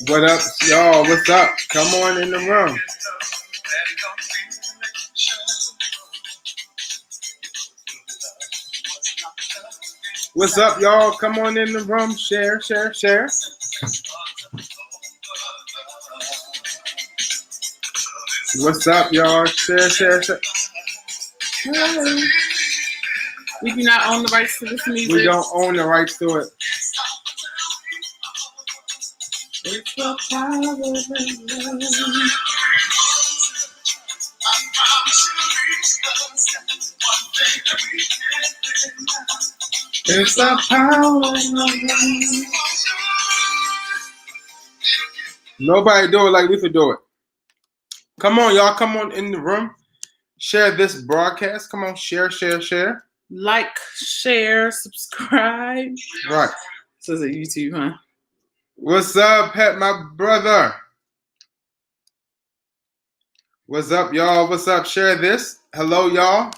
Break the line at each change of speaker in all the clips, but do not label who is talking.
What up, y'all? What's up? Come on in the room. What's up, y'all? Come on in the room. Share, share, share. What's up, y'all? Share, share, share.
Hello. We do not own the rights to this music.
We don't own the rights to it.
It's the power of love.
It's the power of love. Nobody do it like we could do it. Come on, y'all. Come on in the room. Share this broadcast. Come on, share, share, share.
Like, share, subscribe.
Right.
This is a YouTube, huh?
What's up, Pat, my brother? What's up, y'all? What's up? Share this. Hello, y'all.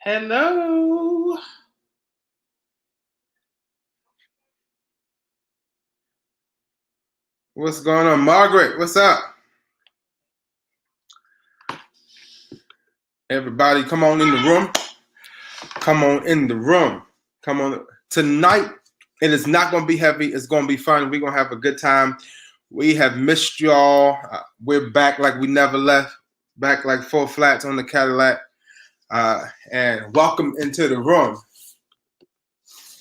Hello.
What's going on? Margaret, what's up? Everybody, come on in the room. Come on in the room. Come on. Tonight, it is not going to be heavy. It's going to be fun. We're going to have a good time. We have missed y'all. We're back like we never left. Back like full flats on the Cadillac. And welcome into the room.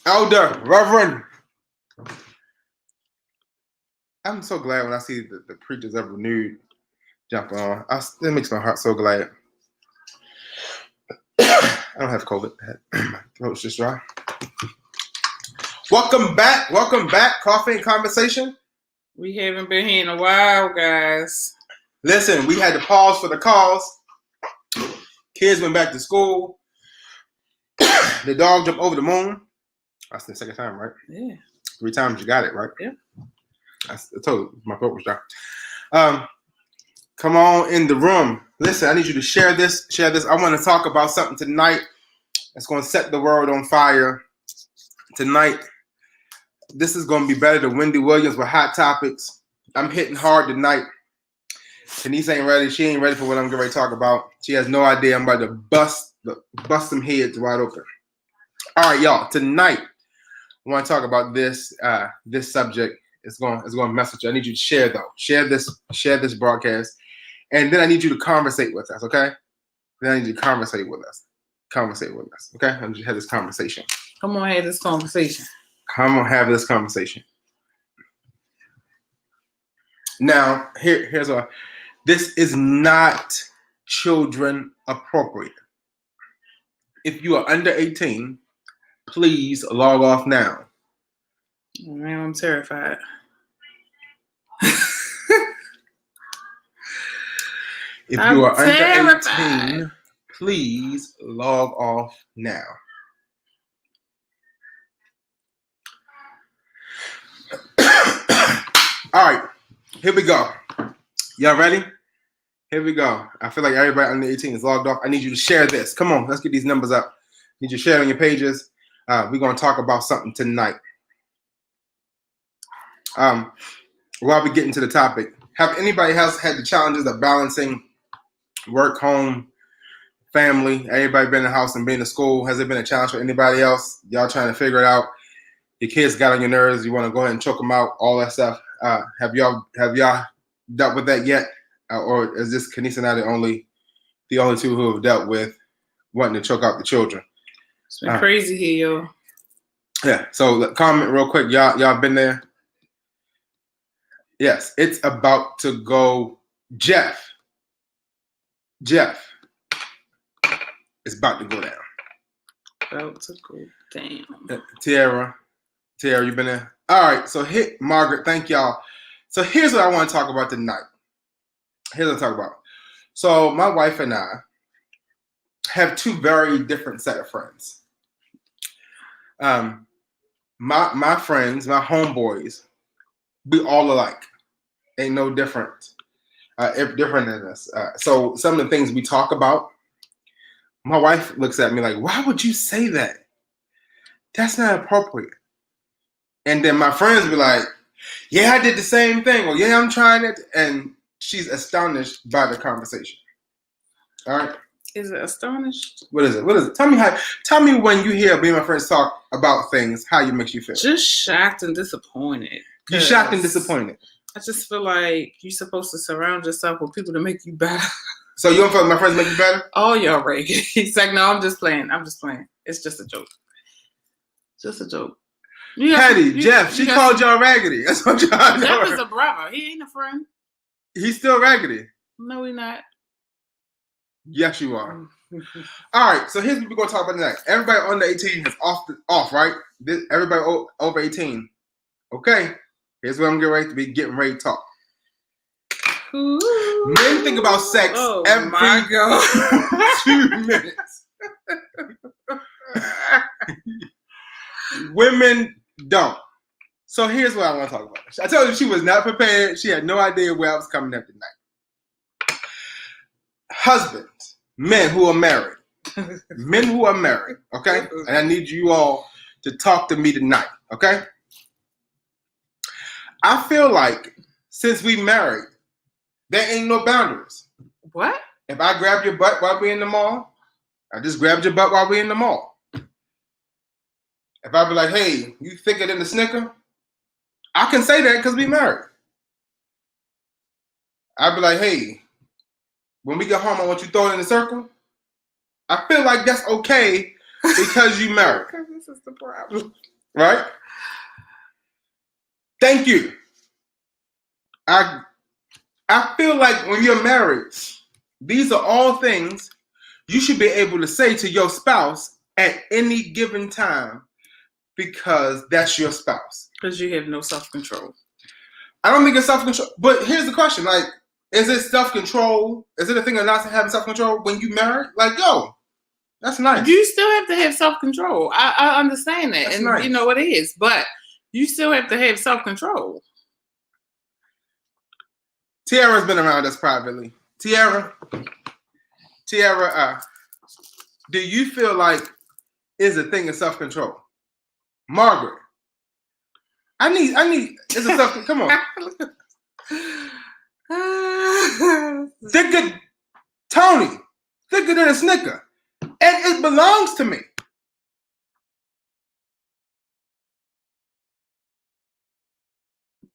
Elder, Reverend. I'm so glad when I see the preachers of renewed jump on. That makes my heart so glad. I don't have COVID. My throat's just dry. Welcome back. Welcome back. Coffee and Conversation.
We haven't been here in a while, guys.
Listen, we had to pause for the calls. Kids went back to school. The dog jumped over the moon. That's the second time, right?
Yeah.
3 times you got it, right?
Yeah.
I told you, my throat was dry. Come on in the room. Listen, I need you to share this. Share this. I want to talk about something tonight that's going to set the world on fire. Tonight, this is going to be better than Wendy Williams with Hot Topics. I'm hitting hard tonight. Denise ain't ready. She ain't ready for what I'm going to talk about. She has no idea. I'm about to bust some heads wide open. All right, y'all. Tonight, I want to talk about this subject. It's going to mess with you. I need you to share though. Share this broadcast. And then I need you to conversate with us, okay? Then I need you to conversate with us. Okay? I need you to have this conversation.
Come on, have this conversation.
Come on, have this conversation. Now, here's what. This is not children appropriate. If you are under 18, please log off now.
Man, I'm terrified.
If you are under 18, please log off now. All right, here we go. Y'all ready? Here we go. I feel like everybody under 18 is logged off. I need you to share this. Come on, let's get these numbers up. I need you to share it on your pages. We're going to talk about something tonight. While we get into the topic, have anybody else had the challenges of balancing work, home, family? Everybody been in the house and been to school? Has it been a challenge for anybody else? Y'all trying to figure it out? Your kids got on your nerves. You want to go ahead and choke them out, all that stuff. Have y'all dealt with that yet? Or is this Kenisa and I the only two who have dealt with wanting to choke out the children?
It's been crazy here, yo.
Yeah. So comment real quick. Y'all been there? Yes. It's about to go. Jeff. It's about to go down.
About to go down.
Tiara, you been there? All right, so hit Margaret. Thank y'all. So here's what I want to talk about tonight. Here's what I talk about. So my wife and I have two very different set of friends. My friends, my homeboys, we all alike. Ain't no different. Different than us. So some of the things we talk about, my wife looks at me like, "Why would you say that? That's not appropriate." And then my friends be like, "Yeah, I did the same thing," or "Yeah, I'm trying it," and she's astonished by the conversation. All right.
Is it astonished?
What is it? Tell me when you hear me and my friends talk about things, how it makes you feel.
Just shocked and disappointed.
You shocked and disappointed.
I just feel like you're supposed to surround yourself with people to make you better.
So you don't feel like my friends make you better?
Oh, y'all raggedy. He's like, no, I'm just playing. It's just a joke. Just a joke.
Patty, Jeff, she called y'all raggedy. That's what y'all know.
Jeff is a brother. He ain't a friend.
He's still raggedy.
No, he not.
Yes, you are. All right, so here's what we're going to talk about tonight. Everybody under 18 is off, right? Everybody over 18. Okay, here's what I'm getting ready to talk.
Ooh.
Men think about sex every 2 minutes. Women don't. So here's what I want to talk about. I told you she was not prepared. She had no idea where I was coming up tonight. Husbands, men who are married, okay? And I need you all to talk to me tonight, okay? I feel like since we married, there ain't no boundaries.
What?
If I grab your butt while we're in the mall, I just grabbed your butt while we're in the mall. If I be like, "Hey, you thicker than the Snicker," I can say that because we married. I'd be like, "Hey, when we get home, I want you to throw it in a circle." I feel like that's okay because you married.
Because this is the problem.
Right? Thank you. I feel like when you're married, these are all things you should be able to say to your spouse at any given time because that's your spouse.
Because you have no self-control.
I don't think it's self-control. But here's the question. Like, is it self-control? Is it a thing of not having self-control when you married? Like, yo, that's nice.
You still have to have self-control. I understand that.
That's
and
nice.
You know what it is. But you still have to have self-control.
Tiara's been around us privately. Tiara, do you feel like it's a thing of self-control? Margaret, I need, it's a self, come on. Thicker, Tony, thicker than a Snicker. And it belongs to me.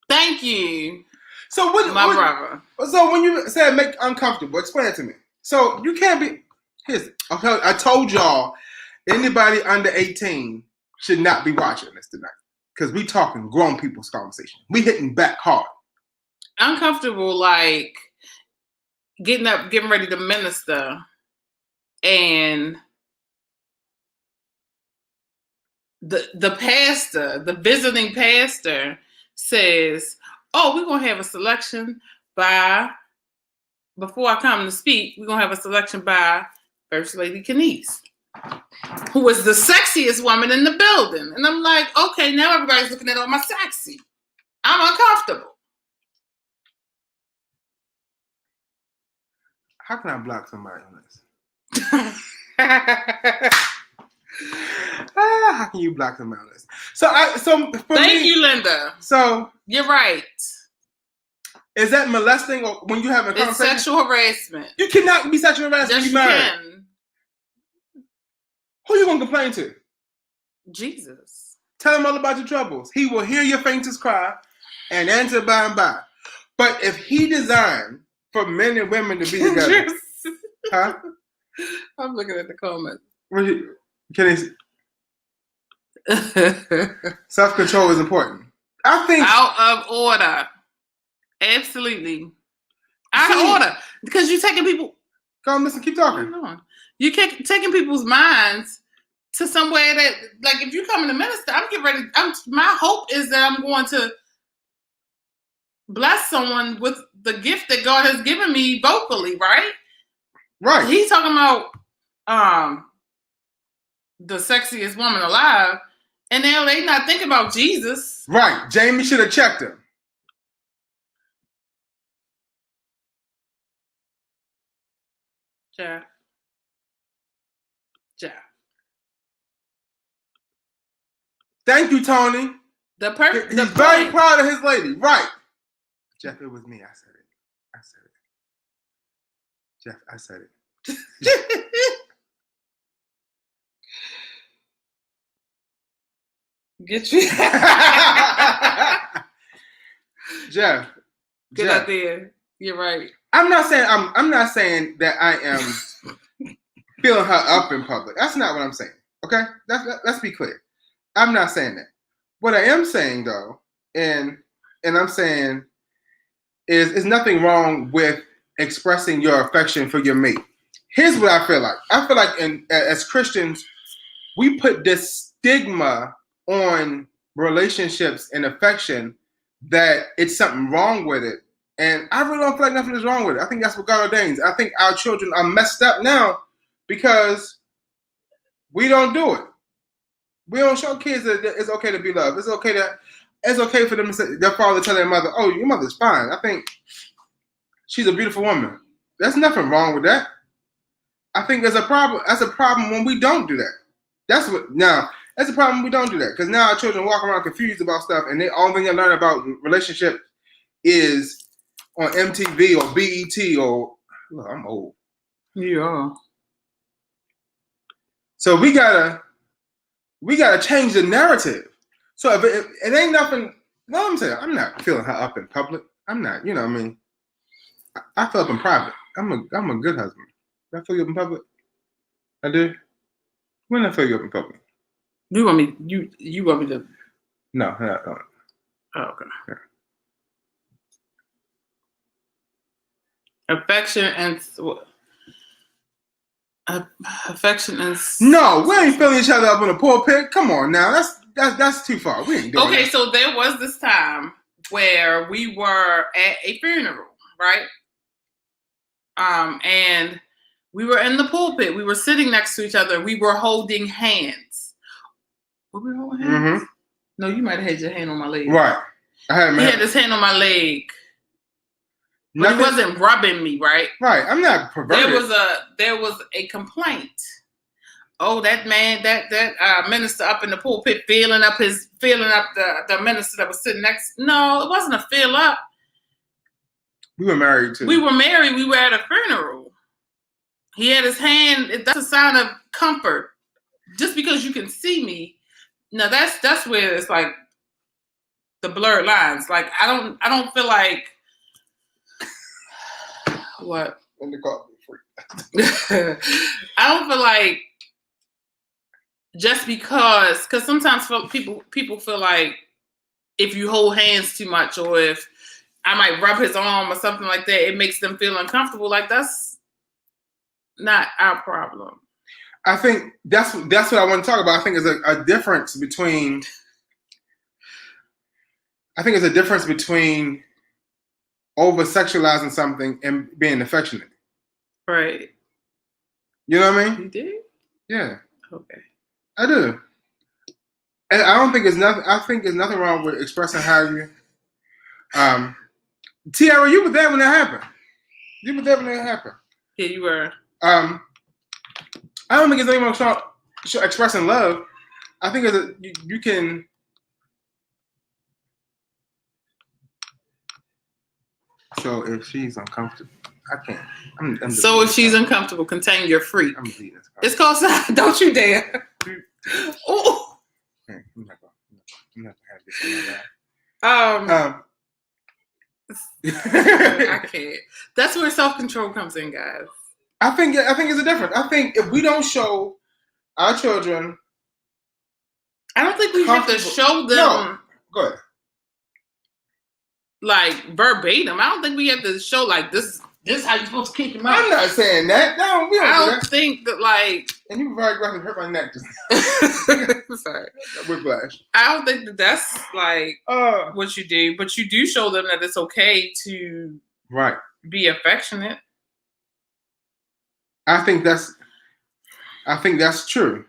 Thank you.
So
brother.
So when you said make uncomfortable, explain it to me. So you can't be, okay, I told y'all, anybody under 18 should not be watching this tonight. Because we talking grown people's conversation. We hitting back hard.
Uncomfortable, like getting up, getting ready to minister, and the pastor, the visiting pastor says, "Oh, we're gonna have a selection before I come to speak, we're gonna have a selection by First Lady Kenise, who was the sexiest woman in the building." And I'm like, okay, now everybody's looking at all my sexy. I'm uncomfortable.
How can I block somebody on this? How can you block somebody on this?
Thank you, Linda.
So
you're right.
Is that molesting or when you have a conversation?
It's sexual harassment.
You cannot be sexual harassed when
Yes,
you're
you
married.
can.
Who you gonna complain to?
Jesus.
Tell him all about your troubles. He will hear your faintest cry and answer by and by. But if he designed for men and women to be together, huh?
I'm looking at the comments.
Self-control is important. I think
out of order. Absolutely. Out of order. Because you're taking people.
Go on, listen, keep talking.
You're taking people's minds to somewhere that, like, if you come in to minister, I'm getting ready. My hope is that I'm going to bless someone with the gift that God has given me vocally, right?
Right.
He's talking about the sexiest woman alive, and now they not thinking about Jesus.
Right. Jamie should have checked him.
Yeah.
Thank you, Tony. He's very proud of his lady. Right. Jeff, it was me. I said it. Jeff, I said it.
Get you.
Jeff.
Get out there. You're right.
I'm not saying that I am feeling her up in public. That's not what I'm saying. Okay? Let's be clear. I'm not saying that. What I am saying though, and I'm saying is nothing wrong with expressing your affection for your mate. Here's what I feel like. I feel like as Christians, we put this stigma on relationships and affection that it's something wrong with it. And I really don't feel like nothing is wrong with it. I think that's what God ordains. I think our children are messed up now because we don't do it. We don't show kids that it's okay to be loved. It's okay for them to say, their father tell their mother, "Oh, your mother's fine. I think she's a beautiful woman." There's nothing wrong with that. I think there's a problem. That's a problem when we don't do that. That's a problem when we don't do that, because now our children walk around confused about stuff, and all thing they learn about relationship is on MTV or BET or look, I'm old.
Yeah.
So we gotta change the narrative. So if it ain't nothing, no, I'm saying I'm not feeling her up in public. I'm not, you know what I mean? I feel up in private. I'm a good husband. Did I feel you up in public? I do. When did I feel you up in public?
You want me to?
No.
Oh, okay. Yeah. Affection and
no, we ain't feeling each other up in the pulpit. Come on now, that's too far. We ain't doing
okay.
that.
So there was this time where we were at a funeral, right? And we were in the pulpit. We were sitting next to each other. We were holding hands. Were we holding hands?
Mm-hmm.
No, you might have had your hand on my leg.
Right. He
had his hand on my leg. But he wasn't rubbing me, right?
Right. I'm not perverted.
There was a complaint. Oh, that man, that minister up in the pulpit feeling up the minister that was sitting next. No, it wasn't a feel up.
We were married too.
We were married. We were at a funeral. He had his hand. That's a sign of comfort. Just because you can see me. Now that's where it's like the blurred lines. Like I don't feel like what?
When they call me
I don't feel like just because sometimes people feel like if you hold hands too much or if I might rub his arm or something like that, it makes them feel uncomfortable. Like that's not our problem.
I think that's what I want to talk about. I think there's a difference between. I think there's a difference between over sexualizing something and being affectionate.
Right.
You know what I mean?
You did?
Yeah.
Okay.
I do. And I don't think there's nothing. I think there's nothing wrong with expressing how you. Tiara, you were there when that happened.
Yeah, you were.
I don't think there's anyone expressing love. I think you can. So if she's uncomfortable, I can't.
If she's uncomfortable, contain your freak.
I'm deleting this.
It's called. Don't you dare. Oh.
I'm not gonna have this in my life.
I can't. That's where self-control comes in, guys.
I think it's a difference. I think if we don't show our children,
I don't think we have to show them.
No, go ahead.
Like verbatim. I don't think we have to show like this This is how you're supposed to kick him out.
I'm not saying that. No, we don't
I
do
don't
that.
think that, like.
And you were very aggressive, hurt my neck. Just
Sorry.
whiplash.
I don't think that that's like what you do, but you do show them that it's okay to
Right.
be affectionate.
I think that's true.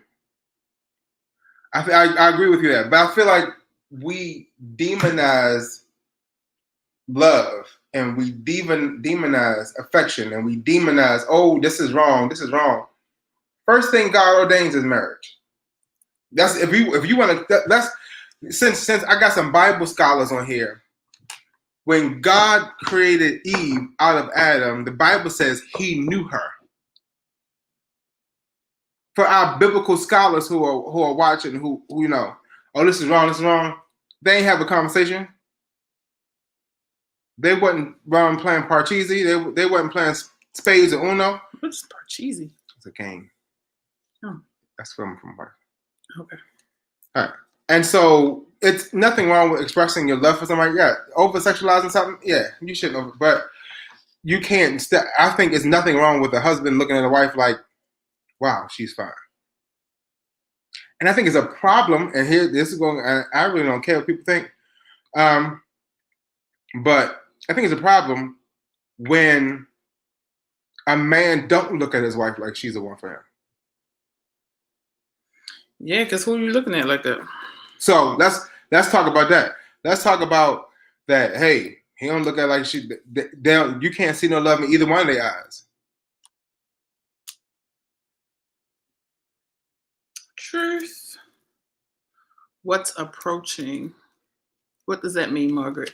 I agree with you there, but I feel like we demonize love and we demonize affection and we demonize, oh, this is wrong. First thing God ordains is marriage. That's if you want to. That's since I got some Bible scholars on here. When God created Eve out of Adam, the Bible says He knew her. For our biblical scholars who are watching, who you know, oh, this is wrong, they ain't have a conversation. They wasn't playing Parcheesi. They wasn't playing spades or Uno.
What's Parcheesi?
It's a game.
Oh.
That's from Park.
Okay.
All right. And so it's nothing wrong with expressing your love for somebody. Yeah, over sexualizing something. Yeah, you shouldn't. But you can't. I think it's nothing wrong with a husband looking at a wife like, wow, she's fine. And I think it's a problem. And here, this is going. I really don't care what people think. But I think it's a problem when a man don't look at his wife like she's the one for him.
Yeah, because who are you looking at like that?
So let's talk about that. Let's talk about that. Hey, he don't look at like she. You can't see no love in either one of their eyes.
Truth. What's approaching? What does that mean, Margaret?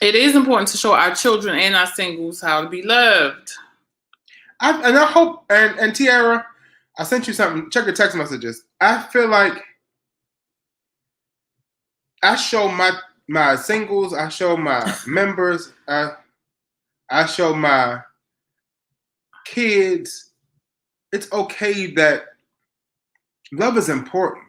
It is important to show our children and our singles how to be loved.
I hope, and Tiara, I sent you something. Check your text messages. I feel like I show my singles, I show my members, I show my kids. It's okay that love is important.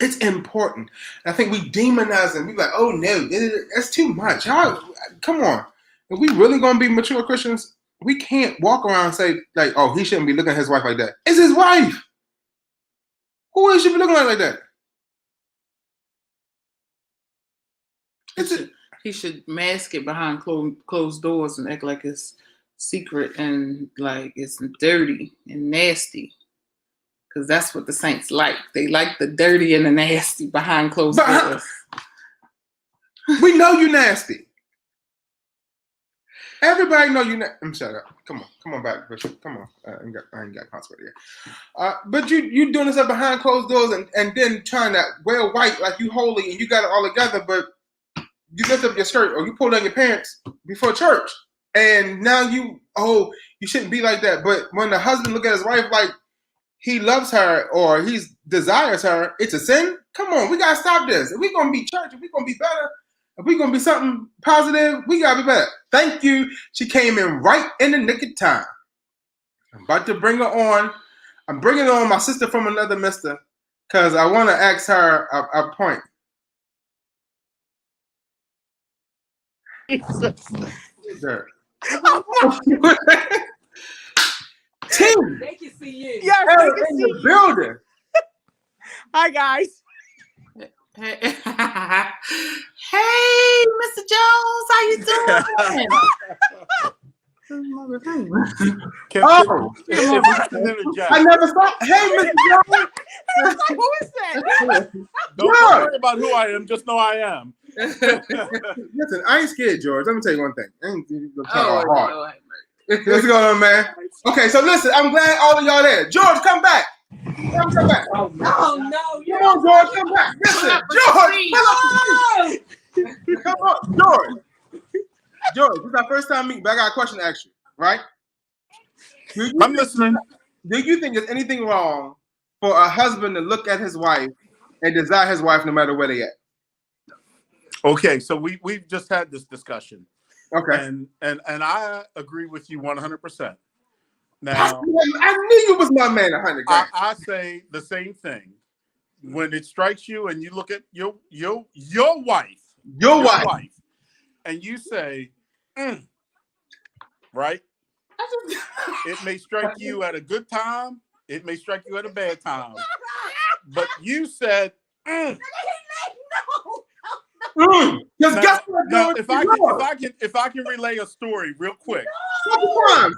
It's important. I think we demonize them. We like, oh no, that's too much. Y'all, come on. If we really gonna be mature Christians, we can't walk around and say like, oh, he shouldn't be looking at his wife like that. It's his wife. Who else should be looking at like that?
He should mask it behind closed doors and act like it's secret and like it's dirty and nasty. Because that's what the saints like. They like the dirty and the nasty behind closed doors.
We know you nasty. Everybody know you. I'm shut up. Come on back, Bishop. Come on. I ain't got consequence here. But you doing this up behind closed doors and then trying to wear white like you holy and you got it all together, but you lift up your skirt or you pull down your pants before church, and now you shouldn't be like that. But when the husband look at his wife like he loves her or he desires her, it's a sin? Come on, we got to stop this. If we're going to be church, if we're going to be better, if we're going to be something positive, we got to be better. Thank you. She came in right in the nick of time. I'm about to bring her on. I'm bringing on my sister from another mister because I want to ask her a point. There. Team.
They can see you.
Yes,
Hey,
they can
in
see
the
you.
building.
Hi, guys.
Hey, hey, Mr. Jones, how you doing?
Oh, I never saw. Hey, Mr. Jones.
Like, who is that?
Don't worry about who I am. Just know I am.
Listen, I ain't scared, George. Let me tell you one thing. I ain't gonna talk
Oh,
hard.
Lord.
What's going on, man? Okay, so listen, I'm glad all of y'all there. George, come back. Come back.
Oh no!
Come on, George, come back. Listen, George, come on, George. George, this is our first time meeting, but I got a question to ask you, right?
I'm listening.
Do you think there's anything wrong for a husband to look at his wife and desire his wife no matter where they at?
Okay, so we've just had this discussion.
Okay.
And I agree with you 100%. Now,
I knew you was my man 100 grand.
I say the same thing. When it strikes you and you look at your wife,
Your wife.
and you say, right? It may strike you at a good time. It may strike you at a bad time. But you said,
Because guess what?
now,
George?
if I can relay a story real quick.
Come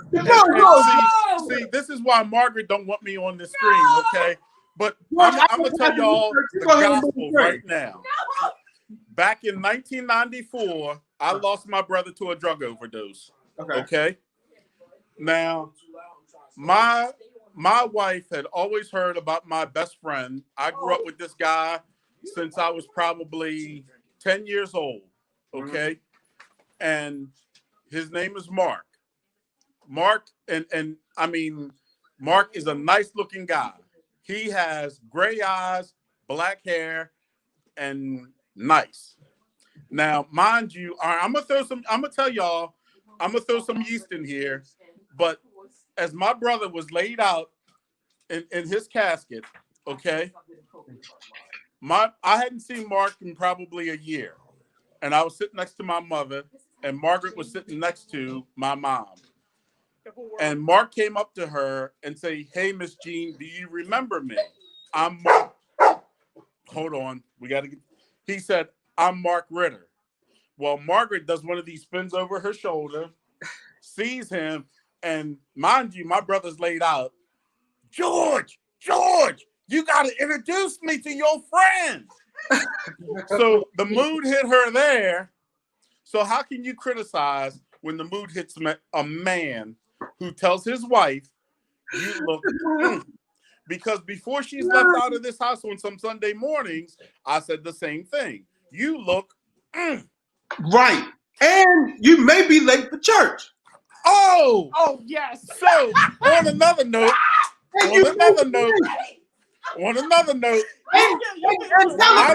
See, this is why Margaret don't want me on the stream, okay? But I'm gonna tell y'all the gospel right now. Back in 1994, I lost my brother to a drug overdose. Okay. Now, my wife had always heard about my best friend. I grew up with this guy since I was probably 10 years old. Okay. And his name is Mark. Mark, and I mean, Mark is a nice looking guy. He has gray eyes, black hair, and nice. Now, mind you, I'm gonna tell y'all, I'm gonna throw some yeast in here. But as my brother was laid out in his casket, okay, I hadn't seen Mark in probably a year. And I was sitting next to my mother, and Margaret was sitting next to my mom. And Mark came up to her and say, "Hey, Miss Jean, do you remember me? I'm Mark." Hold on. He said, "I'm Mark Ritter." Well, Margaret does one of these spins over her shoulder, sees him, and mind you, my brother's laid out. George, you got to introduce me to your friend. So the mood hit her there. So how can you criticize when the mood hits a man who tells his wife, "You look," because before she's left out of this house on some Sunday mornings, I said the same thing. You look
right, and you may be late for church.
Oh yes.
So on another note, I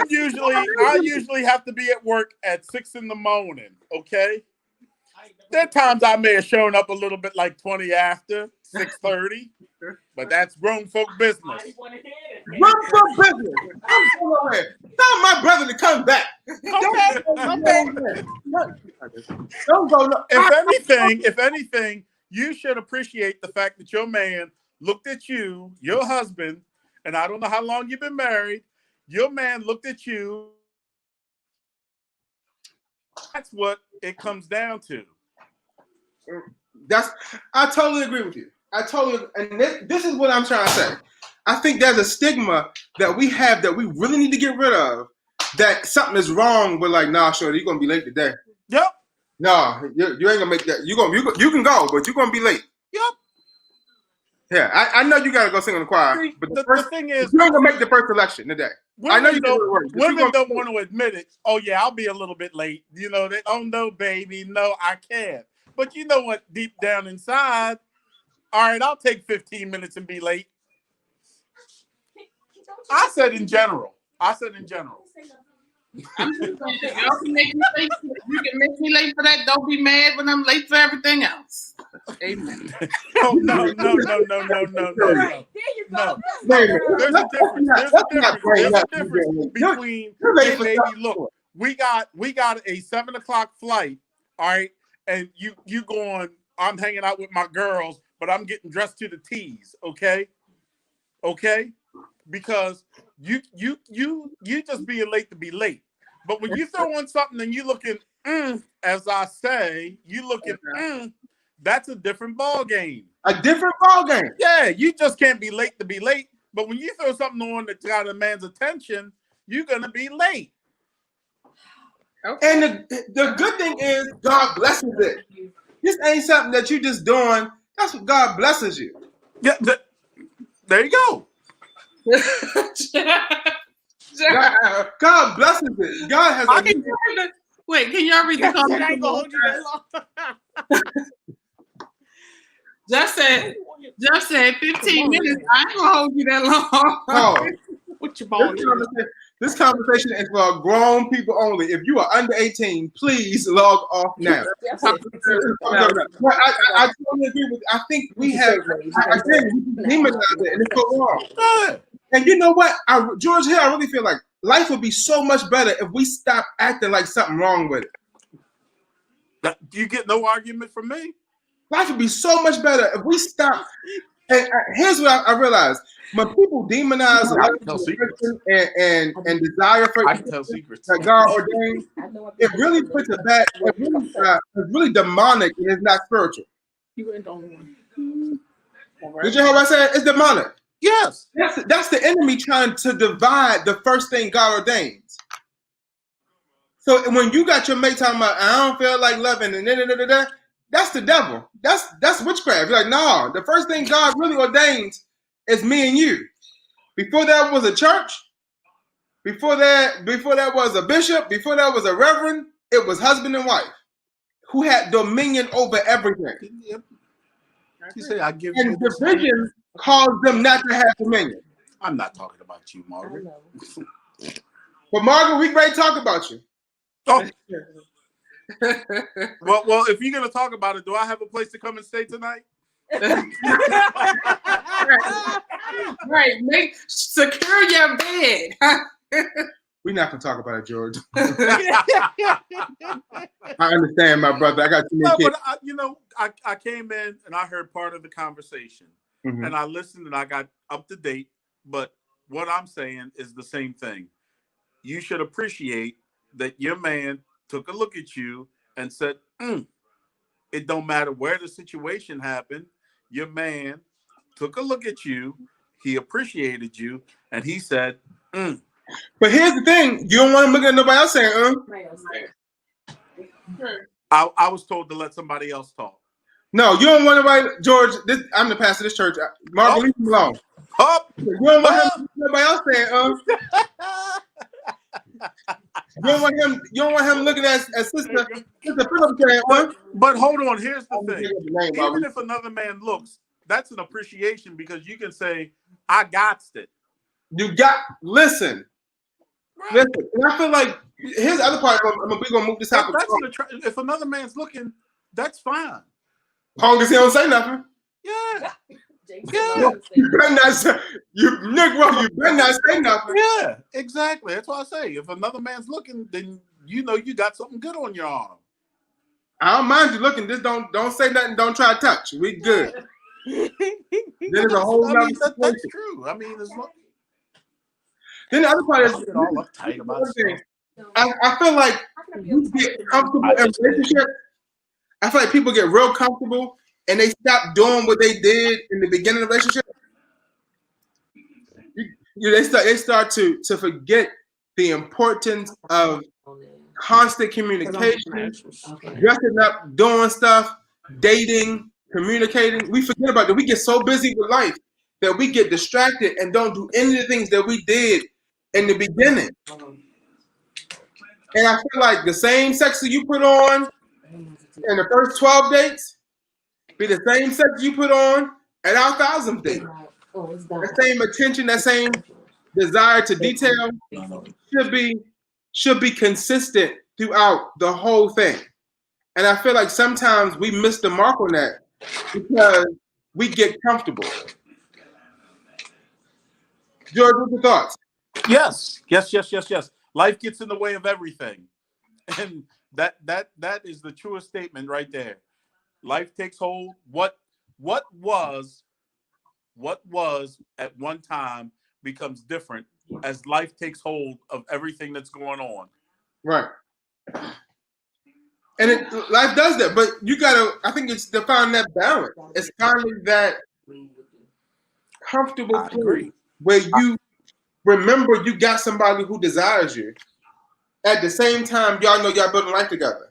usually have to be at work at 6 a.m. Okay. There are times I may have shown up a little bit like 20 after 6:30, but that's grown folk business.
Grown folk business. Tell my brother to come back. Don't go.
If anything, you should appreciate the fact that your man looked at you, your husband, and I don't know how long you've been married. Your man looked at you. That's what it comes down to.
I totally agree with you. And this is what I'm trying to say. I think there's a stigma that we have that we really need to get rid of. That something is wrong with, like, nah, sure, you're gonna be late today.
Yep.
No, you ain't gonna make that. You can go, but you're gonna be late.
Yep.
Yeah, I know you gotta go sing in the choir.
See,
but
the thing is,
you ain't gonna make the first selection today.
Women don't want to admit it. Oh yeah, I'll be a little bit late. You know, oh no, baby, no, I can't. But you know what? Deep down inside, all right, I'll take 15 minutes and be late. I said in general.
Y'all can make me late. You can make me late for that. Don't be mad when I'm late for everything else. Amen.
No.
There you go.
There's a difference between, hey, baby, look, we got a 7 o'clock flight, all right, and you going, I'm hanging out with my girls, but I'm getting dressed to the T's, okay? Because you just being late to be late. But when you throw on something and you looking, as I say, you looking, that's a different ball game.
A different ball game.
Yeah, you just can't be late to be late. But when you throw something on that's got a man's attention, you're gonna be late.
Okay. And the good thing is God blesses it. This ain't something that you just doing. That's what God blesses you.
Yeah, there you go.
God blesses it. God has.
Wait, can y'all read the comments?
I ain't gonna hold you that long.
Just said 15 minutes. I ain't gonna hold you that long.
Oh.
What your ball?
This conversation is for grown people only. If you are under 18, please log off now. I totally agree with you. I think we have, again, we demonize it, and it's so wrong. And you know what? George Hill, I really feel like life would be so much better if we stop acting like something wrong with it.
You get no argument from me.
Life would be so much better if we stop. And here's what I realized: when people demonize
I
love
can tell secrets.
and desire for
I can tell secrets.
that God ordained, it really puts a bad. It's really demonic and it's not spiritual.
You ain't the only one.
Did you hear what I said? It's demonic.
Yes.
That's the enemy trying to divide the first thing God ordains. So when you got your mate talking about, I don't feel like loving, and that's the devil. That's witchcraft. You're like, no, the first thing God really ordains is me and you. Before that was a church, before that was a bishop, before that was a reverend, it was husband and wife who had dominion over everything.
Yep. You say I give
And
you this.
division caused them not to have dominion.
I'm not talking about you, Margaret.
But Margaret, we great talk about you.
Oh. Well, if you're gonna talk about it, do I have a place to come and stay tonight?
Right, secure your bed.
We're not gonna talk about it, George. I understand, my brother. I got too many kids.
But I came in and I heard part of the conversation, and I listened and I got up to date. But what I'm saying is the same thing. You should appreciate that your man took a look at you and said, it don't matter where the situation happened. Your man took a look at you. He appreciated you, and he said,
But here's the thing: you don't want to look at nobody else saying,
I was told to let somebody else talk.
No, you don't want nobody. George, I'm the pastor of this church. Margaret, leave him alone.
Up.
You don't want nobody else saying, You don't want him looking at Sister Phillips saying,
But hold on, here's the thing. Even if another man looks, that's an appreciation because you can say, I got it.
Listen. And I feel like here's the other part. We're gonna move this topic.
If another man's looking, that's fine.
Long as he don't say nothing.
Yeah.
You better not say, you better not say nothing.
Yeah, exactly. That's what I say. If another man's looking, then you know you got something good on your arm.
I don't mind you looking. Just don't say nothing. Don't try to touch. We good. There's a whole other situation.
That's true. I mean, it's not.
Then the other part is
all uptight about stuff.
I feel like you get comfortable in relationships. I feel like people get real comfortable and they stop doing what they did in the beginning of the relationship. They start to forget the importance of constant communication, dressing up, doing stuff, dating, communicating. We forget about that. We get so busy with life that we get distracted and don't do any of the things that we did in the beginning. And I feel like the same sex that you put on in the first 12 dates be the same sex you put on at our 1,000th date. That same attention, that same desire to detail should be consistent throughout the whole thing. And I feel like sometimes we miss the mark on that because we get comfortable. George, what's your thoughts?
Yes. Life gets in the way of everything. And that is the truest statement right there. Life takes hold. What was at one time becomes different as life takes hold of everything that's going on.
Right. And life does that, but I think it's to find that balance. It's finding that comfortable place where you remember you got somebody who desires you. At the same time, y'all know y'all building life together.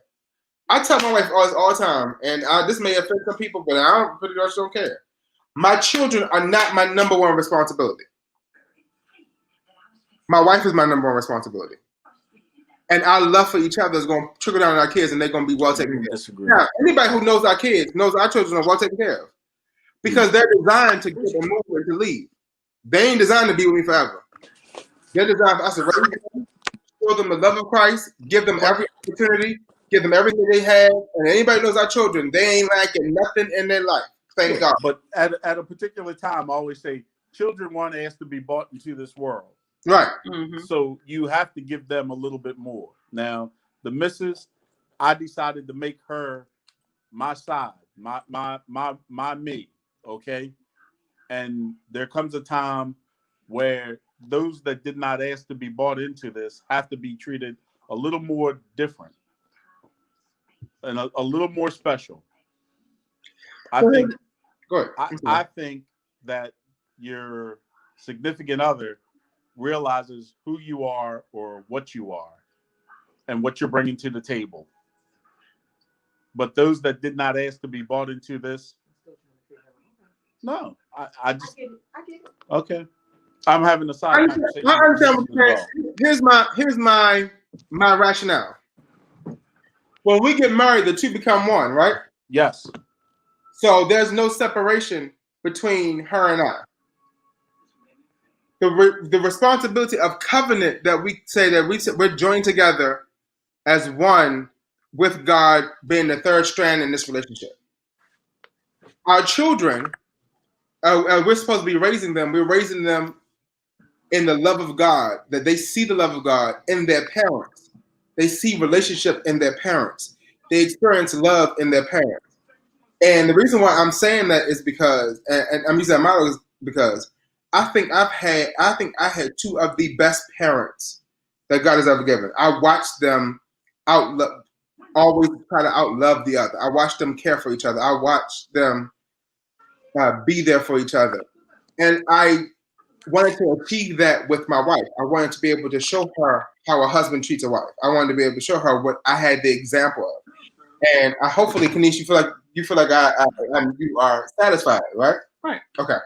I tell my wife all the time, and this may offend some people, but I pretty much don't care. My children are not my number one responsibility. My wife is my number one responsibility. And our love for each other is going to trickle down on our kids, and they're going to be well taken care of. Now, anybody who knows our kids knows our children are well taken care of because they're designed to get a move and to leave. They ain't designed to be with me forever. They're designed for us to raise them, show them the love of Christ, give them every opportunity, give them everything they have. And anybody knows our children, they ain't lacking nothing in their life. Thank God.
But at a particular time, I always say, children weren't asked to be brought into this world.
Right.
So you have to give them a little bit more. Now, the missus, I decided to make her my side, my me. Okay. And there comes a time where those that did not ask to be bought into this have to be treated a little more different and a little more special. I think
Go ahead.
I think that your significant other realizes who you are or what you are and what you're bringing to the table. But those that did not ask to be bought into this, no, I just
I get it.
okay. I'm having a side conversation.
I understand what you're saying. Here's my rationale. When we get married, the two become one, right?
Yes.
So there's no separation between her and I. The responsibility of covenant that we say that we're joined together as one with God being the third strand in this relationship. Our children, we're supposed to be raising them. We're raising them in the love of God, that they see the love of God in their parents. They see relationship in their parents. They experience love in their parents. And the reason why I'm saying that is because, and I'm using that model is because I think I had two of the best parents that God has ever given. I watched them always try to outlove the other. I watched them care for each other. I watched them be there for each other. And I wanted to achieve that with my wife. I wanted to be able to show her how a husband treats a wife. I wanted to be able to show her what I had the example of. And I hopefully, Kanish, you feel like you are satisfied, right?
Right.
Okay.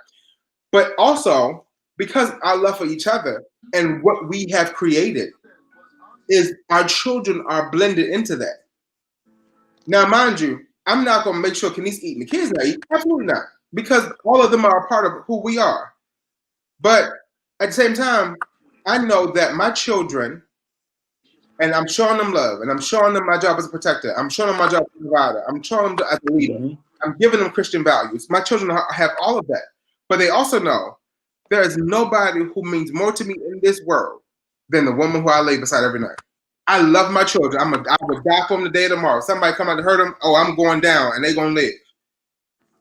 But also, because our love for each other and what we have created is our children are blended into that. Now, mind you, I'm not going to make sure Kanish eating the kids not eat. Absolutely not. Because all of them are a part of who we are. But at the same time, I know that my children, and I'm showing them love, and I'm showing them my job as a protector. I'm showing them my job as a provider. I'm showing them as a leader.
Mm-hmm.
I'm giving them Christian values. My children have all of that. But they also know there is nobody who means more to me in this world than the woman who I lay beside every night. I love my children. I would die for them the day of tomorrow. Somebody come out to hurt them, oh, I'm going down, and they're going to live.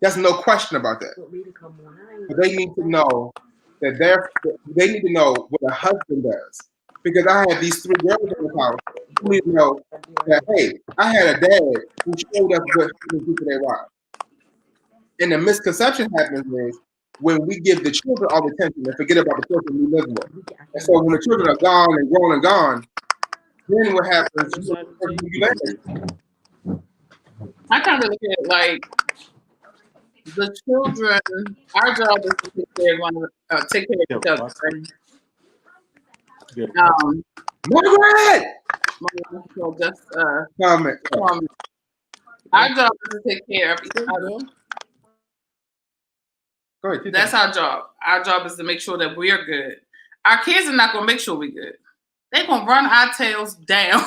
There's no question about that. But they need to know that they need to know what a husband does. Because I have these three girls in the house who need to know that, hey, I had a dad who showed us what he was doing to their wives. And the misconception happens is when we give the children all the attention and forget about the person we live with. And so when the children are gone and grown and gone, then what happens?
I kind of look at it like the children. Our job is to take care of each other. Right?
Margaret!
Just
Comment.
our job is to take care of each other.
Go ahead.
That's our job. Our job is to make sure that we're good. Our kids are not going to make sure we're good. They're going to run our tails down.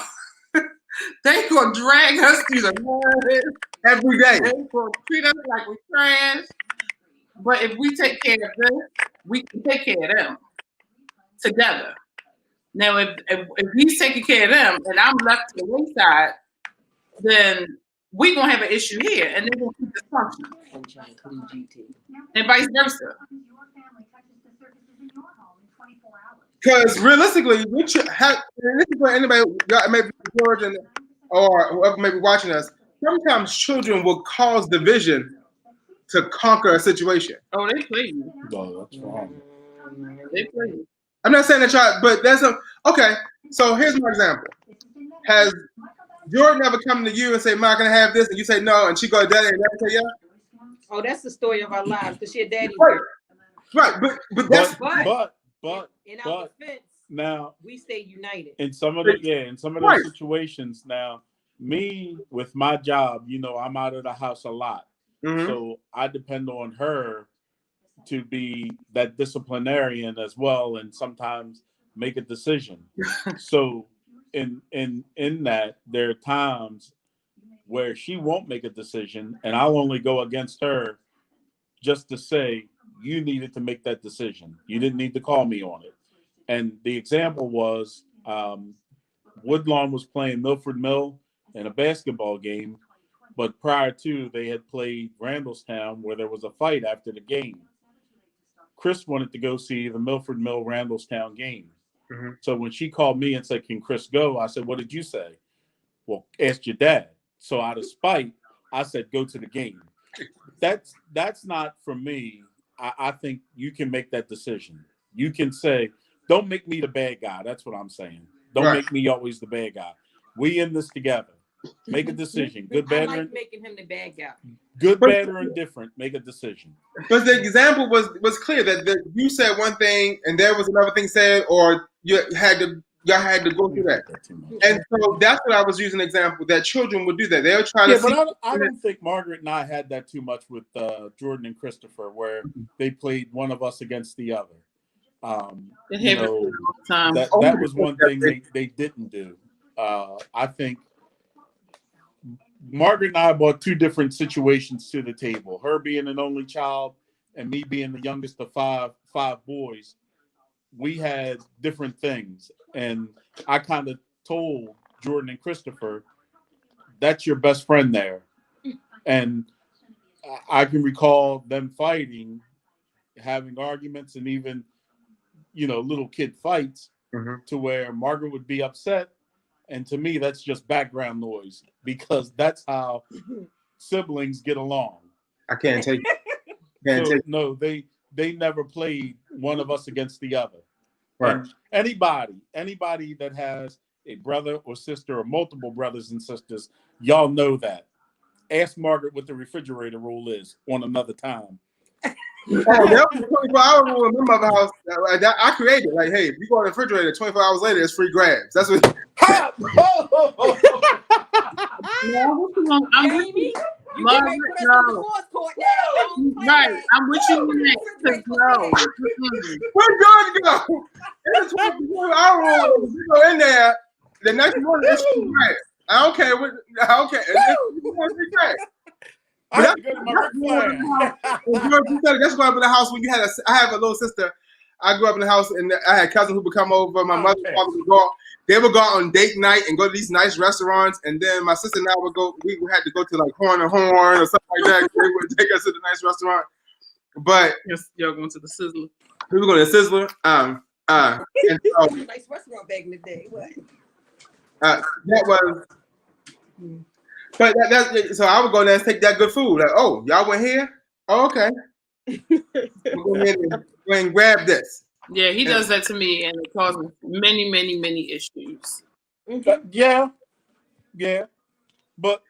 They're going to drag us through the mud
every day.
They're going to treat us like we're trash. But if we take care of this, we can take care of them together. Now, if he's taking care of them and I'm left to the wayside, then we're going to have an issue here and they're going to keep dysfunctional. And vice versa.
Because realistically, this is for anybody maybe George or whoever may be watching us. Sometimes children will cause division to conquer a situation.
Oh, they play you.
No, that's wrong.
They play you.
I'm not saying that y'all, but okay. So here's my example. Has Jordan ever come to you and say, "Mom, can I have this?" And you say no, and she go to Daddy and Daddy say yeah?
Oh, that's the story of our lives because your daddy.
Right, but that's
but
in our defense,
now
we stay united.
In some of those situations, now me with my job, I'm out of the house a lot, so I depend on her to be that disciplinarian as well, and sometimes make a decision. So in that, there are times where she won't make a decision, and I'll only go against her just to say, you needed to make that decision. You didn't need to call me on it. And the example was Woodlawn was playing Milford Mill, in a basketball game. But prior to, they had played Randallstown, where there was a fight after the game. Chris wanted to go see the Milford Mill Randallstown game.
Mm-hmm.
So when she called me and said, "Can Chris go?" I said, "What did you say?" "Well, ask your dad." So out of spite, I said, "Go to the game." That's not for me. I think you can make that decision. You can say, "Don't make me the bad guy." That's what I'm saying. Don't make me always the bad guy. We in this together. Make a decision. Good, bad,
I like making him the bad guy.
Good, bad, or indifferent. Make a decision.
But the example was clear that you said one thing and there was another thing said, or y'all had to go through that. And so that's what I was using an example that children would do that. They'll try to.
But I don't think Margaret and I had that too much with Jordan and Christopher, where they played one of us against the other. You know, that was one thing they didn't do. I think Margaret and I brought two different situations to the table. Her being an only child and me being the youngest of five boys. We had different things. And I kind of told Jordan and Christopher, that's your best friend there. And I can recall them fighting, having arguments, and even, little kid fights to where Margaret would be upset. And to me, that's just background noise, because that's how siblings get along.
I can't take it.
No, they never played one of us against the other.
Right.
And anybody that has a brother or sister or multiple brothers and sisters, y'all know that. Ask Margaret what the refrigerator rule is on another time.
That was a 24-hour rule in my mother's house. I created. Like, hey, if you go in the refrigerator, 24 hours later, it's free grabs. That's what.
I'm with you. Margaret, no. Right, I'm with you on that. No.
Where'd George go? It's a 24-hour rule. You go in there, the next morning it's free grabs. I don't care. It's free grabs. That's why I'm in the house when I have a little sister. I grew up in the house and I had cousins who would come over. My mother and father would go. They would go out on date night and go to these nice restaurants. And then my sister and I would go. We had to go to like Horn or something like that. They would take us to the nice restaurant. But
y'all going to the Sizzler.
We were going to the Sizzler. And so,
nice restaurant back in the day. What?
That was. But so I would go there and take that good food. Like, oh, y'all went here? Oh, okay. We'll go ahead and grab this.
Yeah, he does that to me, and it causes many, many, many issues.
Yeah. But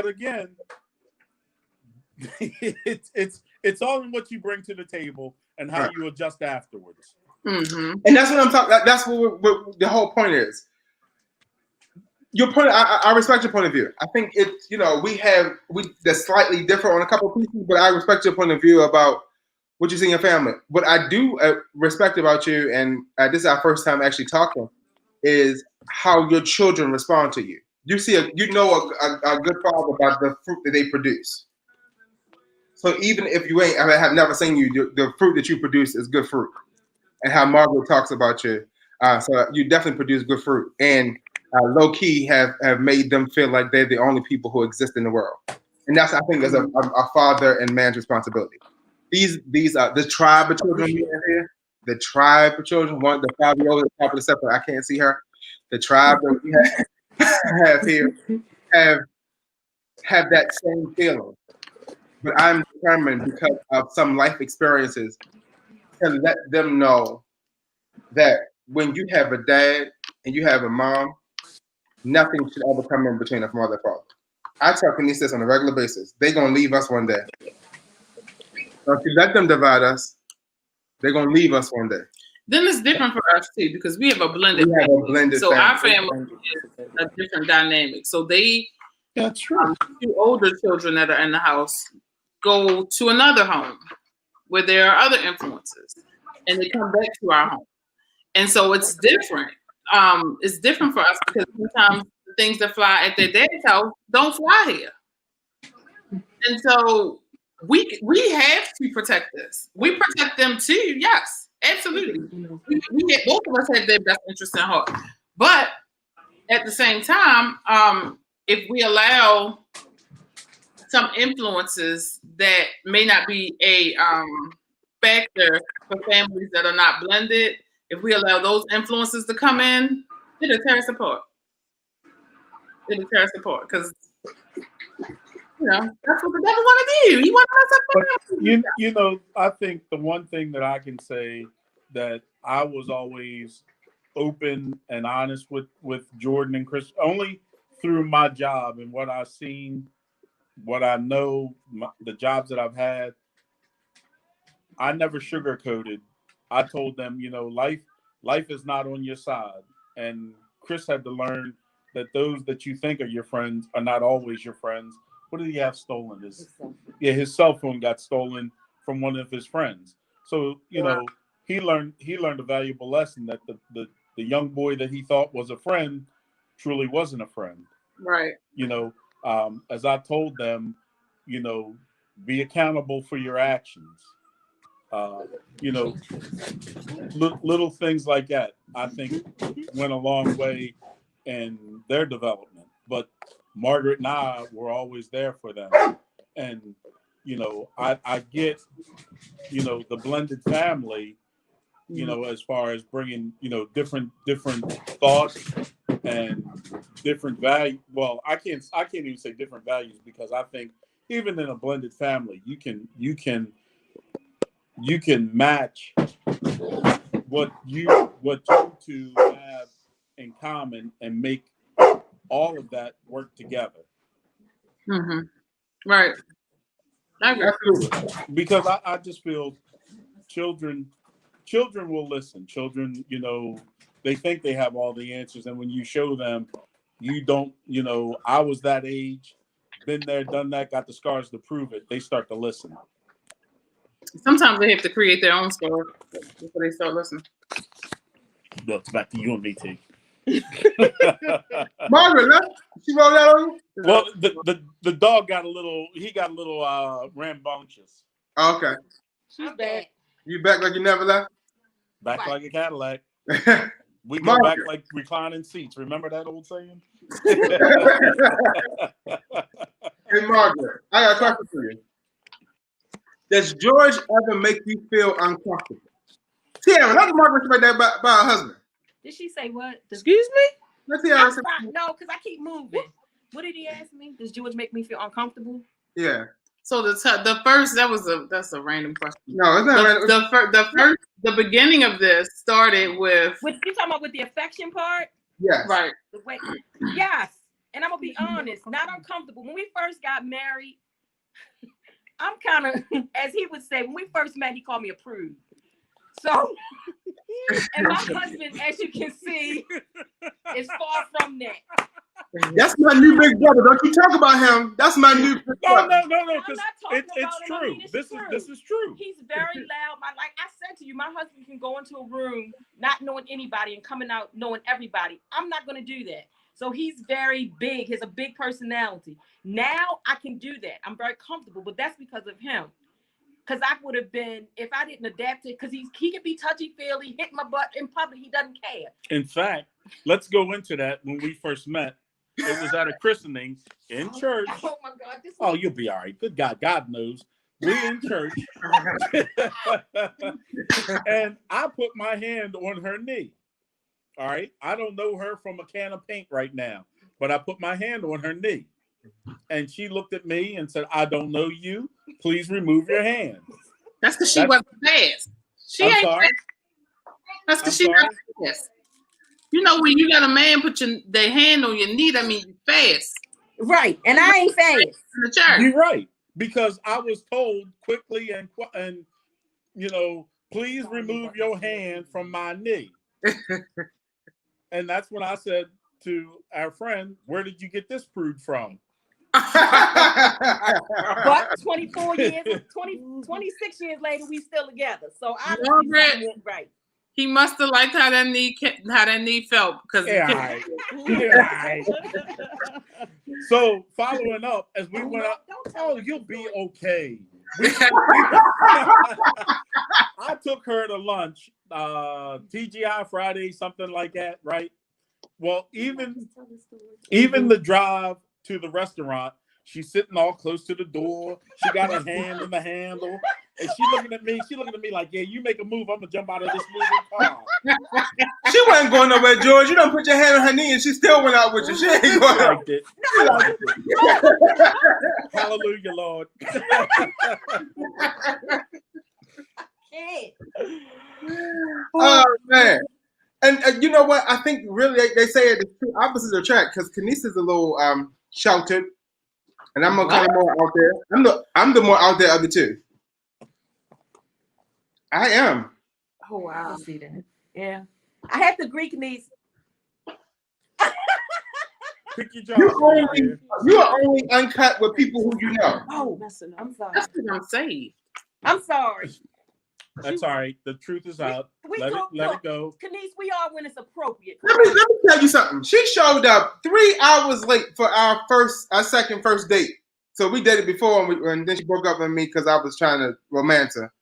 again, it's all in what you bring to the table and how you adjust afterwards.
Mm-hmm.
And that's what I'm talking. That's what the whole point is. Your point, I respect your point of view. I think it's, that's slightly different on a couple of pieces, but I respect your point of view about what you see in your family. What I do respect about you, and this is our first time actually talking, is how your children respond to you. You see, a good father about the fruit that they produce. So even if you ain't, I have never seen you, the fruit that you produce is good fruit, and how Margaret talks about you. So you definitely produce good fruit, and low key have made them feel like they're the only people who exist in the world, and that's, I think, is a father and man's responsibility. These the tribe of children we have here, the tribe of children. One, the 5-year-old at the top of the step, I can't see her. The tribe that we have here have that same feeling, but I'm determined because of some life experiences to let them know that when you have a dad and you have a mom, nothing should ever come in between a mother and father. I tell Kenise this on a regular basis. They're going to leave us one day. So if you let them divide us, they're going to leave us one day.
Then it's different for us too, because we have a blended family. So our family is a different dynamic. So
that's true.
Two older children that are in the house go to another home where there are other influences, and they come back to our home. And so it's different. It's different for us because sometimes the things that fly at their dad's house don't fly here. And so we have to protect this. We protect them too, yes, absolutely. Both of us have their best interest in heart. But at the same time, if we allow some influences that may not be a factor for families that are not blended, if we allow those influences to come in, it'll tear us apart. It'll tear us apart because that's what the devil want to do. He want to mess up.
You know, I think the one thing that I can say that I was always open and honest with Jordan and Chris, only through my job and what I've seen, what I know, the jobs that I've had. I never sugarcoated. I told them, life is not on your side. And Chris had to learn that those that you think are your friends are not always your friends. What did he have stolen? His cell phone got stolen from one of his friends. So, he learned a valuable lesson that the young boy that he thought was a friend truly wasn't a friend.
Right.
As I told them, be accountable for your actions. Little things like that, I think, went a long way in their development. But Margaret and I were always there for them. And, I get, the blended family, as far as bringing, different thoughts and different value. Well, I can't even say different values, because I think even in a blended family, you can match what you two have in common and make all of that work together.
Mm-hmm. Right.
Absolutely.
Because I just feel children will listen. Children, they think they have all the answers, and when you show them you don't, I was that age, been there, done that, got the scars to prove it, they start to listen.
Sometimes they have to create their own story before they start listening.
Look, back to you and me, T.
Margaret, she rolled out on you?
Well, the dog got a little rambunctious.
Okay.
She's back.
You back like you never left?
Back like a Cadillac. We go
Margaret.
back like reclining seats. Remember that old saying?
Hey, Margaret, I got a question for you. Does George ever make you feel uncomfortable? Tiara, let Margaret say that about her husband.
Did she say what?
Excuse me?
Let's Tiara
I'm
say.
sorry. No, because I keep moving. What did he ask me? Does George make me feel uncomfortable?
Yeah.
So the first that's a random question.
No, it's not.
The beginning of this started with
What you talking about with the affection part?
Yes.
right.
The way, yes. And I'm gonna be honest, not uncomfortable. When we first got married, I'm kind of, as he would say, when we first met, he called me a prude. So, and my husband, as you can see, is far from that.
That's my new big brother. Don't you talk about him. That's my new big brother.
No,
I'm
because
not talking
it's
about him. I
true.
mean, it's
This
true.
is true.
He's very loud. Like I said to you, my husband can go into a room not knowing anybody and coming out knowing everybody. I'm not going to do that. So he's very big. He has a big personality. Now I can do that. I'm very comfortable, but that's because of him. Because I would have been, if I didn't adapt it, because he can be touchy-feely, hit my butt in public. He doesn't care.
In fact, let's go into that. When we first met, it was at a christening in church.
Oh my God!
Oh, you'll be all right. Good God, God knows. We in church, and I put my hand on her knee. All right, I don't know her from a can of paint right now, but I put my hand on her knee, and she looked at me and said, "I don't know you. Please remove your hand."
That's because she wasn't fast. She
I'm
ain't
sorry.
fast. That's because
I'm
she not fast. You know, when you got a man put their hand on your knee, that means you fast
Right, and I ain't fast.
in the church.
You're right, because I was told quickly and please remove your hand from my knee. And that's when I said to our friend, "Where did you get this prude from?"
But 24 years, 26 years later, we still together. So I
Margaret.
went right.
He must have liked how that knee felt because
Yeah, all right. So following up, as we went up, oh, you'll be okay. I took her to lunch, TGI Friday, something like that, right? Well, even the drive to the restaurant. She's sitting all close to the door. She got her hand in the handle. And she looking at me. She looking at me like, yeah, you make a move, I'm going to jump out of this moving car.
She wasn't going nowhere, George. You don't put your hand on her knee and she still went out with you. She ain't
She
going out.
liked it. She liked it. Hallelujah, Lord.
Oh, man. And you know what? I think really they say it the two opposites attract because Kanissa's a little sheltered. And I'm kind of more out there. I'm the more out there of the two. I am.
Oh wow.
I see that. Yeah. I have to agree, Kenise.
Pick your job.
You are only uncut with people who you know.
Oh, I'm sorry.
That's because I'm saved.
I'm sorry.
That's all right. The truth is out. Let it go.
Kenise, we are when it's appropriate.
Let me tell you something. She showed up 3 hours late for our second first date. So we dated before, and then she broke up with me because I was trying to romance her.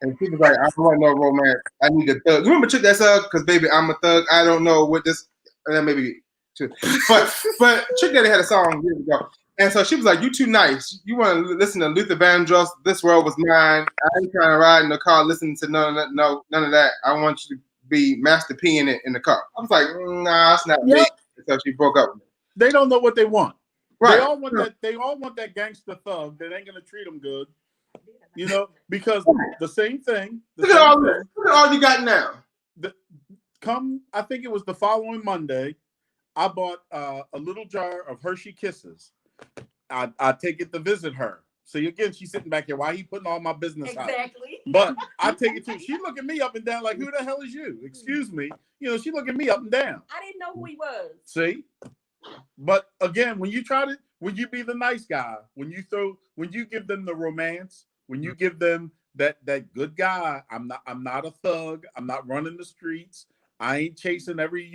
And she was like, I don't want no romance. I need a thug. You remember Chick That's Up? Because baby, I'm a thug. I don't know what this. Maybe two. But Chick Daddy had a song years ago. And so she was like, you too nice. You want to listen to Luther Vandross, This World Was Mine. I ain't trying to ride in the car listening to none of that. I want you to be Master P in it in the car. I was like, nah, it's not me. So she broke up with me.
They don't know what they want.
Right.
They all want that gangster thug that ain't gonna treat them good. You know, because the same thing.
Look at all you got now.
I think it was the following Monday, I bought a little jar of Hershey Kisses. I take it to visit her. So again, she's sitting back here. Why he putting all my business out?
Exactly.
But I take it to. She look at me up and down like, who the hell is you? Excuse me. You know, she look at me up and down.
I didn't know who he was.
See. But again, when you be the nice guy, when you give them the romance, when you give them that good guy, I'm not a thug. I'm not running the streets. I ain't chasing every,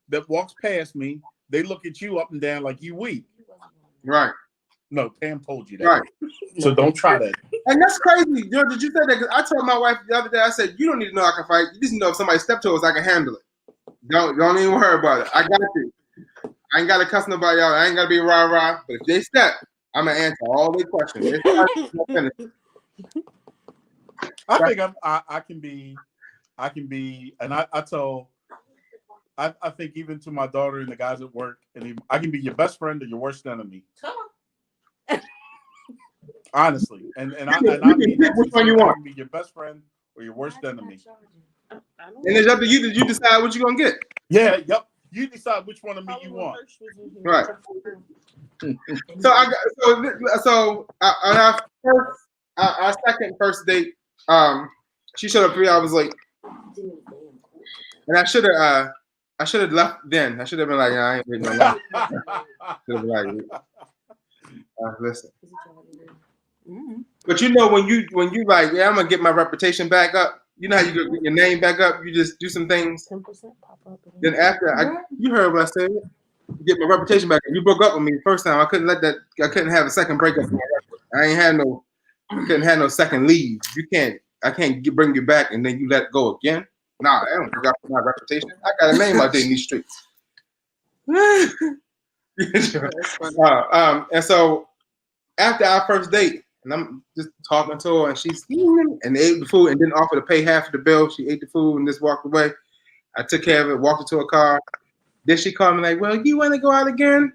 that walks past me. They look at you up and down like you weak.
Right.
No, Pam told you that.
Right.
So don't try that.
And that's crazy. George, did you say that? Because I told my wife the other day, I said, you don't need to know I can fight. You just know if somebody steps to us, I can handle it. Don't even worry about it. I got you. I ain't got to cuss nobody out. I ain't got to be rah-rah. But if they step, I'm going to answer all their questions.
I think I can be, and I think even to my daughter and the guys at work, and I can be your best friend or your worst enemy. Honestly, and I mean,
which one you want?
I can be your best friend or your worst enemy.
And it's up to you that you decide what you're gonna get.
Yeah, yep. You decide which one of me you want.
Right. So on our second first date, she showed up 3 hours late, and I should have left then. I should have been like, I ain't waiting no longer. Should have been like, listen. But when you like, yeah, I'm gonna get my reputation back up. You know how you get your name back up? You just do some things. 10% pop up. Then after you heard what I said. Get my reputation back. You broke up with me the first time. I couldn't have a second breakup. Couldn't have no second leave. I can't bring you back and then you let go again. Nah, I don't forgot my reputation. I got a name out there in these streets. And so after our first date, and I'm just talking to her, and she's eating, and they ate the food and didn't offer to pay half of the bill. She ate the food and just walked away. I took care of it, walked her to a car. Then she called me like, well, you want to go out again?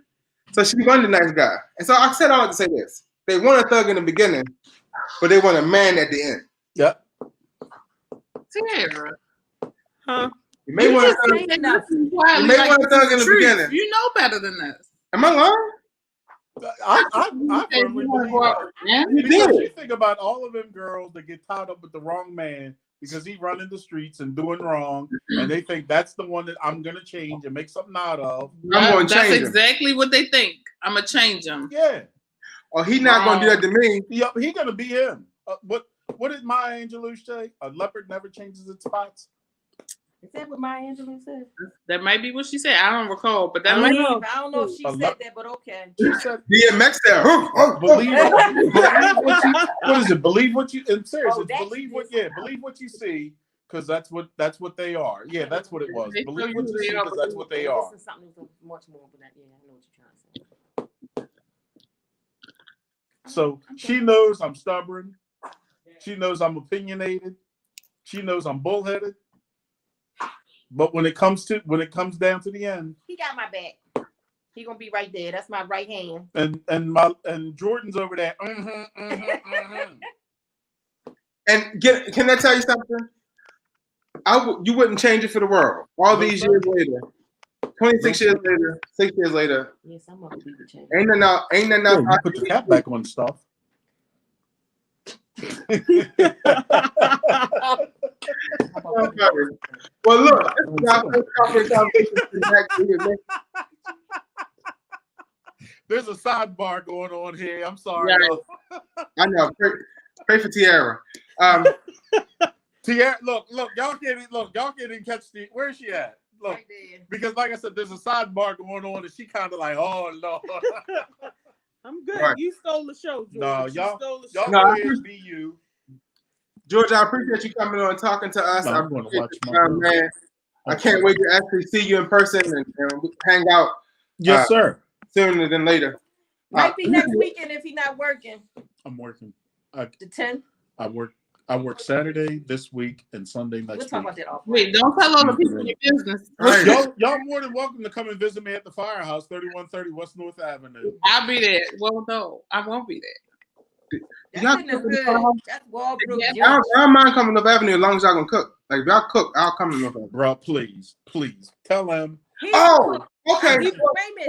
So she wasn't a nice guy. And so I said all to say this. They want a thug in the beginning, but they want a man at the end.
Yep.
Tara.
Huh?
You may want a thug in the beginning.
You know better than this.
Am I lying?
I firmly believe that.
You
Because
did.
you think about all of them girls that get tied up with the wrong man because he running the streets and doing wrong, and they think that's the one that I'm gonna change and make something out of.
I'm
That's exactly what they think. I'm gonna change them.
Yeah.
Oh, he not gonna do that to me.
Yep, he gonna be him. What did Maya Angelou say? A leopard never changes its spots.
Is that what Maya Angelou said?
That might be what she said. I don't recall, but that
I
might
don't know if she said that, but okay.
She said,
DMX there.
believe what you. What is it? Believe what you. And seriously, believe what you see, because that's what they are. Yeah, that's what it was. Believe what you see, because that's what they are.
This is something much more than that. Yeah, I know what you're trying to say.
So she knows I'm stubborn. She knows I'm opinionated. She knows I'm bullheaded. But when it comes down to the end,
He got my back. He gonna be right there. That's my right hand.
and Jordan's over there.
And can I tell you something? You wouldn't change it for the world. All these years later, 26 years later, 6 years later,
Yes, I'm gonna be the change.
ain't nothing else.
You put the cap back on stuff.
Well, look, this is our first conference conversation tonight.
There's a sidebar going on here. I'm sorry.
Yeah. I know. Pray for Tiara.
Tiara, look, y'all can't even catch the. Where's she at? Look,
Right there.
because like I said, there's a sidebar going on, and she kind of like, oh Lord.
I'm good.
Right.
You stole the show, George.
No,
You
y'all-
stole the
Y'all
show.
No,
go
I
ahead and be you.
George, I appreciate you coming on and talking to us.
No,
I
I'm going to
appreciate
watch
your
my
time, man. I can't wait to actually see you in person and hang out
Yes, sir.
sooner than later.
Might be next weekend if he's not working.
I'm working.
The 10th.
I work Saturday this week and Sunday
We'll
next
talk
week.
about that off.
Wait, don't tell all the people your business.
Right.
Y'all more than welcome to come and visit me at the Firehouse, 3130 West North Avenue.
I'll be there. Well, no, I won't be there.
That's in the hood. That's Walbrook.
Yeah,
I don't mind coming up Avenue as long as y'all can cook. Like if y'all cook, I'll come to North Avenue.
Bro, please tell him.
Oh, okay.
Wait a
He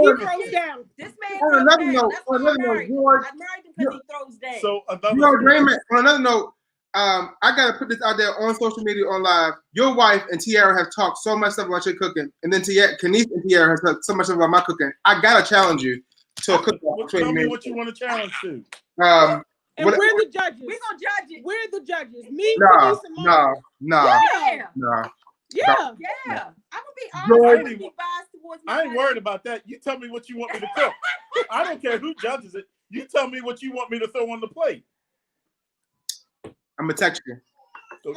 minute.
throws down.
This man
On
throws
another
down.
note,
That's why I'm married.
George,
I married him because he throws down.
So another
you know, Raymond, on another note, I gotta put this out there on social media, on live. Your wife and Tiara have talked so much stuff about your cooking, and then Kenise and Tiara have talked so much about my cooking. I gotta challenge you to a cook-off
tell
between
me
me.
what you want to challenge to.
And
What-
we're the judges.
We're gonna judge it.
We're the judges. Me,
Nah,
Denise, and Mom.
nah.
Yeah.
Yeah.
Yeah. I'm gonna be honest.
George-
I'm gonna be biased towards my
I ain't
wife.
worried about that. You tell me what you want me to cook. I don't care who judges it. You tell me what you want me to throw on the plate.
I'm gonna text you.
So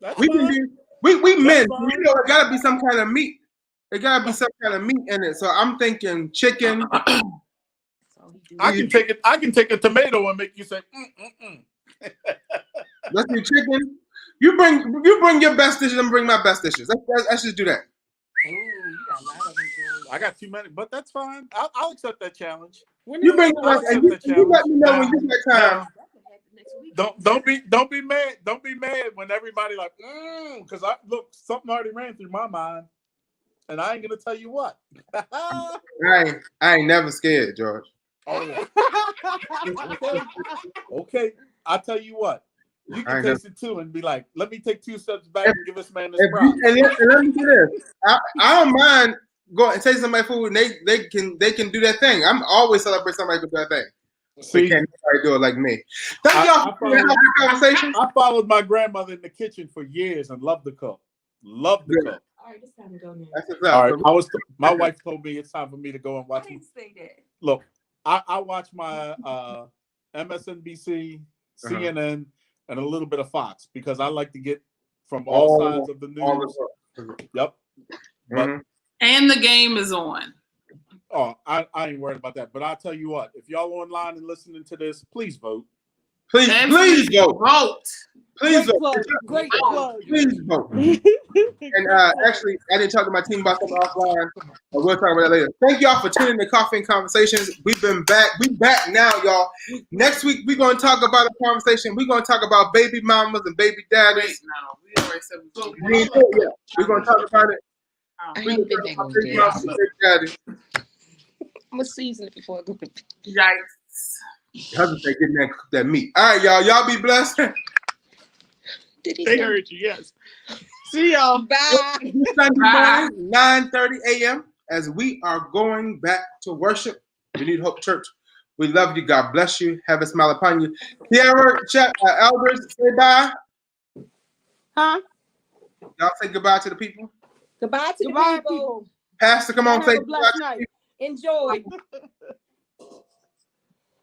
that's
We
fine.
can do. We men.
fine.
You know, there gotta be some kind of meat. There gotta be some kind of meat in it. So I'm thinking chicken.
I can take a tomato and make you say,
Let's do chicken. You bring your best dishes and bring my best dishes. Let's just do that.
Ooh, you got a lot of them, George.
I got too many, but that's fine. I'll accept that challenge.
You bring the
I'll
best, and
accept
you
that
let me know when
challenge.
you get time.
Now,
That could happen next week.
don't be mad. Don't be mad when everybody like, because something already ran through my mind, and I ain't gonna tell you what.
I ain't never scared, George.
Okay. I'll tell you what. You
I
can
ain't
taste it too and be like, let me take 2 steps back and give this man this
And
props.
let me do this. I don't mind going and taste somebody's food, and they can do that thing. I'm always celebrate somebody who do that thing.
See,
Can't nobody do it like me. Thank y'all for having this conversation.
I followed my grandmother in the kitchen for years and loved to cook. Loved to cook.
All right, it's time to go now.
That's what's
All
up.
right. My wife told me it's time for me to go and
I
watch.
didn't say that.
Look, I watch my MSNBC, CNN, and a little bit of Fox because I like to get from all sides of the
all
news.
the-
Yep.
Mhm.
And the game is on.
Oh, I ain't worried about that. But I'll tell you what, if y'all online and listening to this, please vote.
Please vote.
Vote.
Please
Great
vote.
plug. Great plug.
Please vote. And actually, I didn't talk to my team about something offline. We'll talk about that later. Thank y'all for tuning in to Coffee and Conversations. We've been back. We back now, y'all. Next week, we're going to talk about a conversation. We're going to talk about baby mamas and baby
Wait,
daddies.
no. We already said
We're going to talk about it.
I ain't been there
Baby
gonna do
mamas and baby daddies.
I'm gonna season it before I go.
Yikes.
Husband say, get in there and cook that meat. All right, y'all. Y'all be blessed.
Did he
They
say?
heard you, yes.
See y'all.
Bye.
Sunday morning, 9:30 a.m. as we are going back to worship. We need Hope Church. We love you. God bless you. Have a smile upon you. Tiara, elders, say bye.
Huh?
Y'all say goodbye to the people.
Goodbye to
Goodbye,
the people.
people.
Pastor, come on,
Have
say
a
goodbye
blessed
to the
night.
people.
Enjoy.